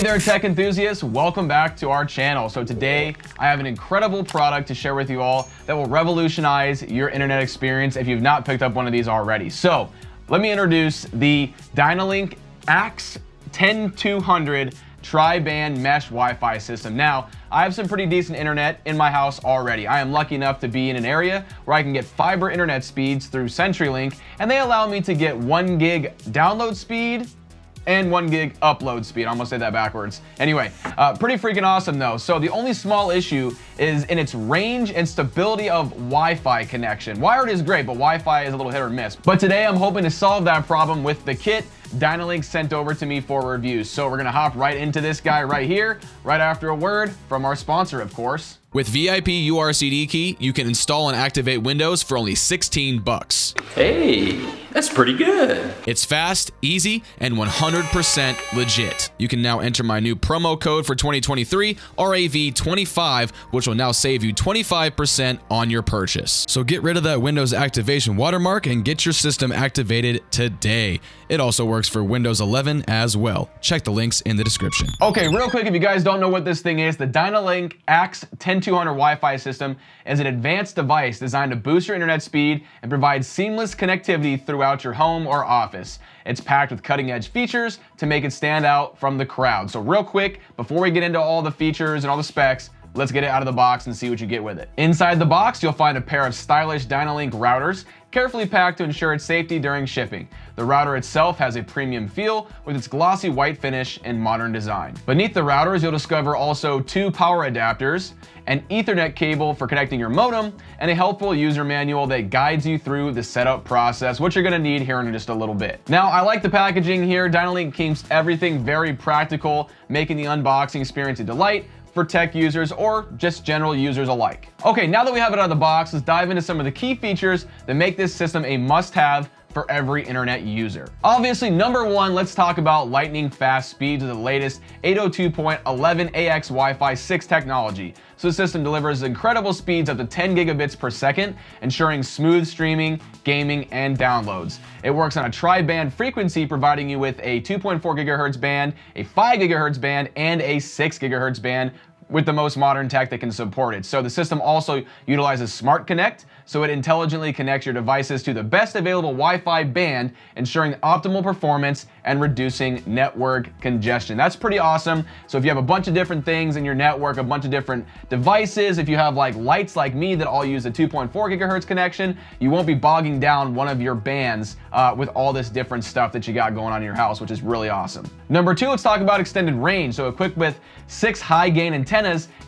Hey there, tech enthusiasts. Welcome back to our channel. So today I have an incredible product to share with you all that will revolutionize your internet experience if you've not picked up one of these already. So let me introduce the Dynalink AXE10200 tri-band mesh Wi-Fi system. Now, I have some pretty decent internet in my house already. I am lucky enough to be in an area where I can get fiber internet speeds through CenturyLink, and they allow me to get 1 gig download speed and 1 gig upload speed. I almost said that backwards. Anyway, pretty freaking awesome though. So the only small issue is in its range and stability of Wi-Fi connection. Wired is great, but Wi-Fi is a little hit or miss. But today I'm hoping to solve that problem with the kit Dynalink sent over to me for review. So we're gonna hop right into this guy right here, right after a word from our sponsor, of course. With VIP-URCDKEY, you can install and activate Windows for only 16 bucks. Hey, that's pretty good. It's fast, easy, and 100% legit. You can now enter my new promo code for 2023, RAV25, which will now save you 25% on your purchase. So get rid of that Windows activation watermark and get your system activated today. It also works for Windows 11 as well. Check the links in the description. Okay, real quick, if you guys don't know what this thing is, the Dynalink AXE10200 Wi-Fi system is an advanced device designed to boost your internet speed and provide seamless connectivity throughout your home or office. It's packed with cutting-edge features to make it stand out from the crowd. So real quick, before we get into all the features and all the specs, let's get it out of the box and see what you get with it. Inside the box, you'll find a pair of stylish Dynalink routers, carefully packed to ensure its safety during shipping. The router itself has a premium feel with its glossy white finish and modern design. Beneath the routers, you'll discover also 2 power adapters, an Ethernet cable for connecting your modem, and a helpful user manual that guides you through the setup process, which you're gonna need here in just a little bit. Now, I like the packaging here. Dynalink keeps everything very practical, making the unboxing experience a delight for tech users or just general users alike. Okay, now that we have it out of the box, let's dive into some of the key features that make this system a must-have for every internet user. Obviously, number one, let's talk about lightning fast speeds of the latest 802.11 AX Wi-Fi 6 technology. So the system delivers incredible speeds up to 10 gigabits per second, ensuring smooth streaming, gaming, and downloads. It works on a tri-band frequency, providing you with a 2.4 gigahertz band, a 5 gigahertz band, and a 6 gigahertz band, with the most modern tech that can support it. So the system also utilizes Smart Connect, so it intelligently connects your devices to the best available Wi-Fi band, ensuring optimal performance and reducing network congestion. That's pretty awesome. So if you have a bunch of different things in your network, a bunch of different devices, if you have like lights like me that all use a 2.4 gigahertz connection, you won't be bogging down one of your bands with all this different stuff that you got going on in your house, which is really awesome. Number two, let's talk about extended range. So equipped with 6 high gain antennas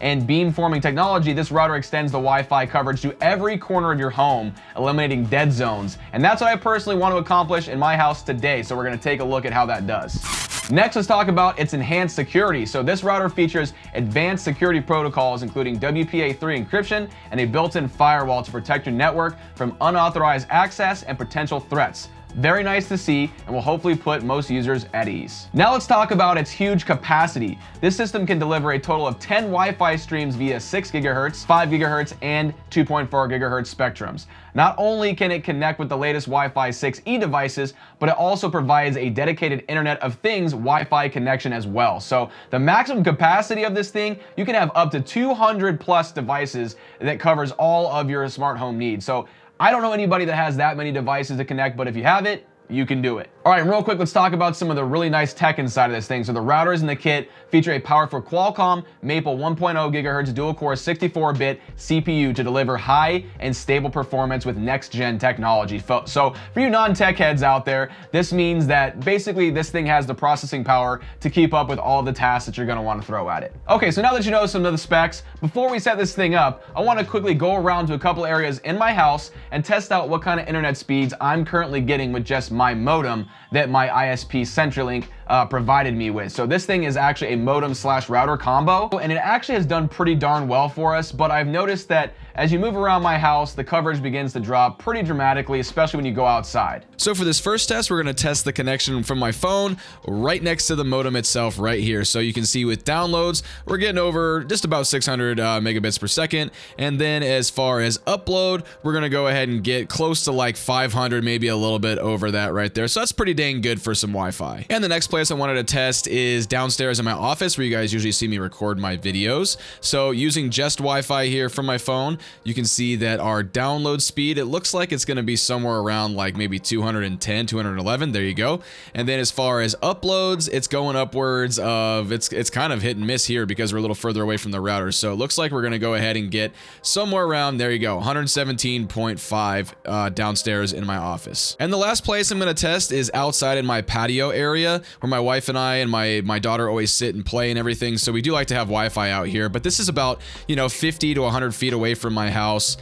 and beamforming technology, this router extends the Wi-Fi coverage to every corner of your home, eliminating dead zones. And that's what I personally want to accomplish in my house today. So we're going to take a look at how that does. Next, let's talk about its enhanced security. So this router features advanced security protocols, including WPA3 encryption and a built-in firewall to protect your network from unauthorized access and potential threats. Very nice to see, and will hopefully put most users at ease. Now let's talk about its huge capacity. This system can deliver a total of 10 Wi-Fi streams via 6 gigahertz, 5 gigahertz, and 2.4 gigahertz spectrums. Not only can it connect with the latest Wi-Fi 6E devices, but it also provides a dedicated Internet of Things Wi-Fi connection as well. So the maximum capacity of this thing, you can have up to 200 plus devices that covers all of your smart home needs. So I don't know anybody that has that many devices to connect, but if you have it, you can do it. All right, and real quick, let's talk about some of the really nice tech inside of this thing. So the routers in the kit feature a powerful Qualcomm Maple 1.0 gigahertz dual-core 64-bit CPU to deliver high and stable performance with next-gen technology. So for you non-tech heads out there, this means that basically this thing has the processing power to keep up with all the tasks that you're gonna wanna throw at it. Okay, so now that you know some of the specs, before we set this thing up, I wanna quickly go around to a couple areas in my house and test out what kind of internet speeds I'm currently getting with just my modem that my ISP CenturyLink provided me with. So this thing is actually a modem slash router combo, and it actually has done pretty darn well for us, but I've noticed that as you move around my house, the coverage begins to drop pretty dramatically, especially when you go outside. So for this first test, we're going to test the connection from my phone right next to the modem itself right here. So you can see with downloads, we're getting over just about 600 megabits per second. And then as far as upload, we're going to go ahead and get close to like 500, maybe a little bit over that right there. So that's pretty dang good for some Wi-Fi. And the next place I wanted to test is downstairs in my office, where you guys usually see me record my videos. So using just Wi-Fi here from my phone, you can see that our download speed, it looks like it's going to be somewhere around like maybe 210, 211. There you go. And then as far as uploads, it's going upwards of, it's kind of hit and miss here because we're a little further away from the router. So it looks like we're going to go ahead and get somewhere around, there you go, 117.5 downstairs in my office. And the last place I'm going to test is outside in my patio area, where my wife and I and my daughter always sit and play and everything. So we do like to have Wi-Fi out here, but this is about, 50 to 100 feet away from my house,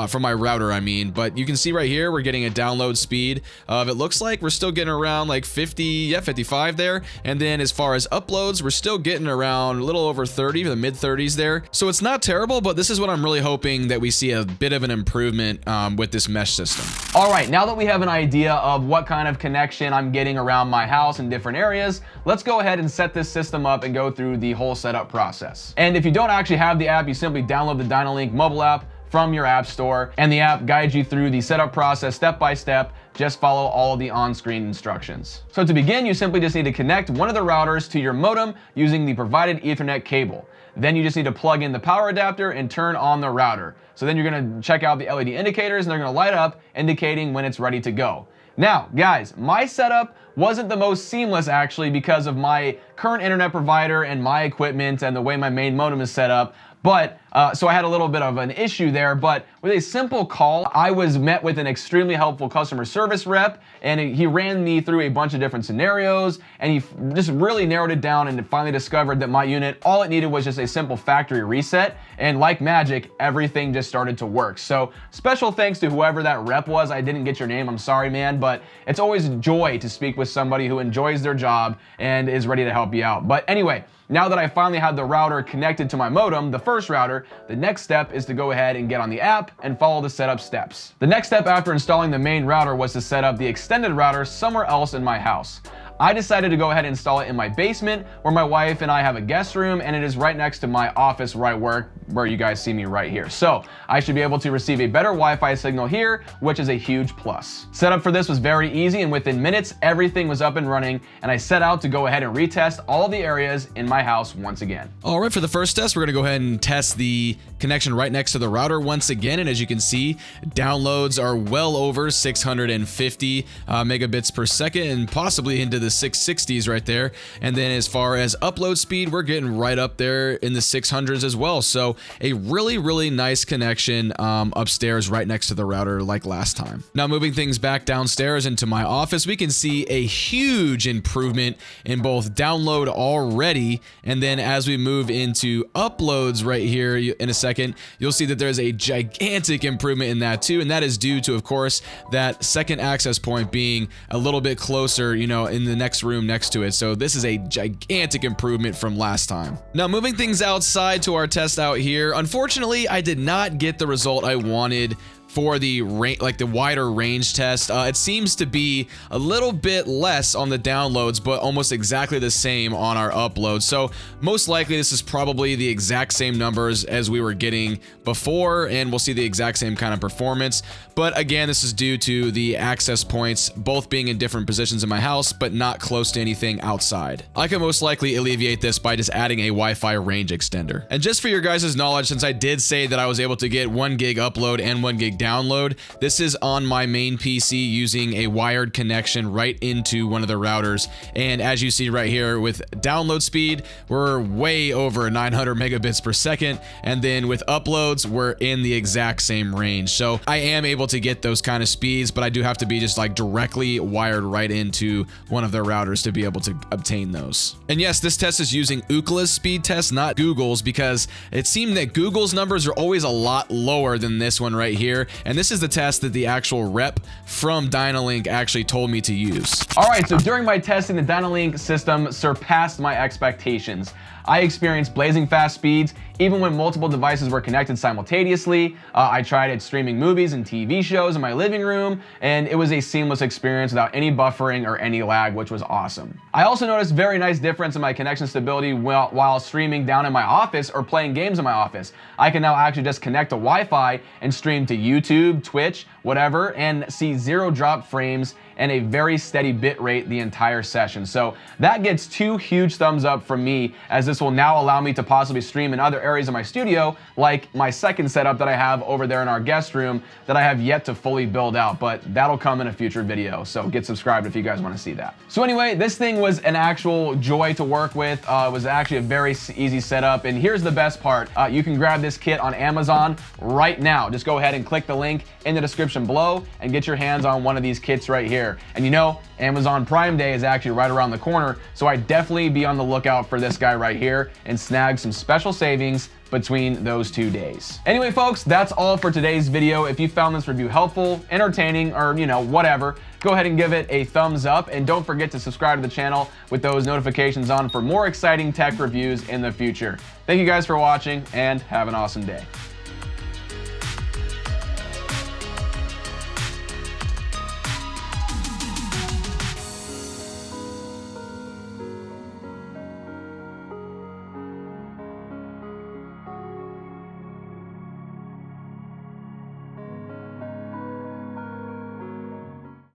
from my router, I mean. But you can see right here, we're getting a download speed of, it looks like we're still getting around like 55 there. And then as far as uploads, we're still getting around a little over 30, the mid 30s there. So it's not terrible, but this is what I'm really hoping that we see a bit of an improvement with this mesh system. All right, now that we have an idea of what kind of connection I'm getting around my house in different areas, let's go ahead and set this system up and go through the whole setup process. And if you don't actually have the app, you simply download the Dynalink mobile app from your app store, and the app guides you through the setup process step by step. Just follow all of the on-screen instructions. So to begin, you simply just need to connect one of the routers to your modem using the provided Ethernet cable. Then you just need to plug in the power adapter and turn on the router. So then you're going to check out the LED indicators, and they're going to light up, indicating when it's ready to go. Now, guys, my setup wasn't the most seamless actually because of my current internet provider and my equipment and the way my main modem is set up. But so I had a little bit of an issue there, but with a simple call, I was met with an extremely helpful customer service rep, and he ran me through a bunch of different scenarios, and he just really narrowed it down and finally discovered that my unit, all it needed was just a simple factory reset, and like magic, everything just started to work. So special thanks to whoever that rep was. I didn't get your name, I'm sorry, man, but it's always a joy to speak with somebody who enjoys their job and is ready to help you out. But anyway, now that I finally had the router connected to my modem, the first router, the next step is to go ahead and get on the app and follow the setup steps. The next step after installing the main router was to set up the extended router somewhere else in my house. I decided to go ahead and install it in my basement, where my wife and I have a guest room, and it is right next to my office where I work, where you guys see me right here. So I should be able to receive a better Wi-Fi signal here, which is a huge plus. Setup for this was very easy, and within minutes, everything was up and running, and I set out to go ahead and retest all the areas in my house once again. All right, for the first test, we're gonna go ahead and test the connection right next to the router once again. And as you can see, downloads are well over 650 megabits per second, and possibly into the 660s right there. And then as far as upload speed, we're getting right up there in the 600s as well. So a really nice connection upstairs right next to the router like last time. Now moving things back downstairs into my office, we can see a huge improvement in both download already, and then as we move into uploads right here in a second, you'll see that there's a gigantic improvement in that too, and that is due to, of course, that second access point being a little bit closer, in the next room next to it. So this is a gigantic improvement from last time. Now moving things outside to our test out here, unfortunately I did not get the result I wanted for the wider range test. It seems to be a little bit less on the downloads, but almost exactly the same on our uploads. So most likely this is probably the exact same numbers as we were getting before, and we'll see the exact same kind of performance. But again, this is due to the access points both being in different positions in my house, but not close to anything outside. I can most likely alleviate this by just adding a Wi-Fi range extender. And just for your guys' knowledge, since I did say that I was able to get 1 gig upload and 1 gig download, this is on my main PC using a wired connection right into one of the routers. And as you see right here with download speed, we're way over 900 megabits per second. And then with uploads, we're in the exact same range. So I am able to get those kind of speeds, but I do have to be just like directly wired right into one of their routers to be able to obtain those. And yes, this test is using Ookla's speed test, not Google's, because it seemed that Google's numbers are always a lot lower than this one right here. And this is the test that the actual rep from Dynalink actually told me to use. All right, so during my testing, the Dynalink system surpassed my expectations. I experienced blazing fast speeds even when multiple devices were connected simultaneously. I tried it streaming movies and TV shows in my living room, and it was a seamless experience without any buffering or any lag, which was awesome. I also noticed very nice difference in my connection stability while streaming down in my office or playing games in my office. I can now actually just connect to Wi-Fi and stream to YouTube, Twitch, whatever, and see 0 drop frames and a very steady bit rate the entire session. So that gets 2 huge thumbs up from me, as this will now allow me to possibly stream in other areas of my studio, like my second setup that I have over there in our guest room that I have yet to fully build out, but that'll come in a future video. So get subscribed if you guys want to see that. So anyway, this thing was an actual joy to work with. It was actually a very easy setup, and here's the best part. You can grab this kit on Amazon right now. Just go ahead and click the link in the description below and get your hands on one of these kits right here. And you know, Amazon Prime Day is actually right around the corner, so I'd definitely be on the lookout for this guy right here and snag some special savings between those 2 days. Anyway, folks, that's all for today's video. If you found this review helpful, entertaining, or whatever, go ahead and give it a thumbs up, and don't forget to subscribe to the channel with those notifications on for more exciting tech reviews in the future. Thank you guys for watching, and have an awesome day.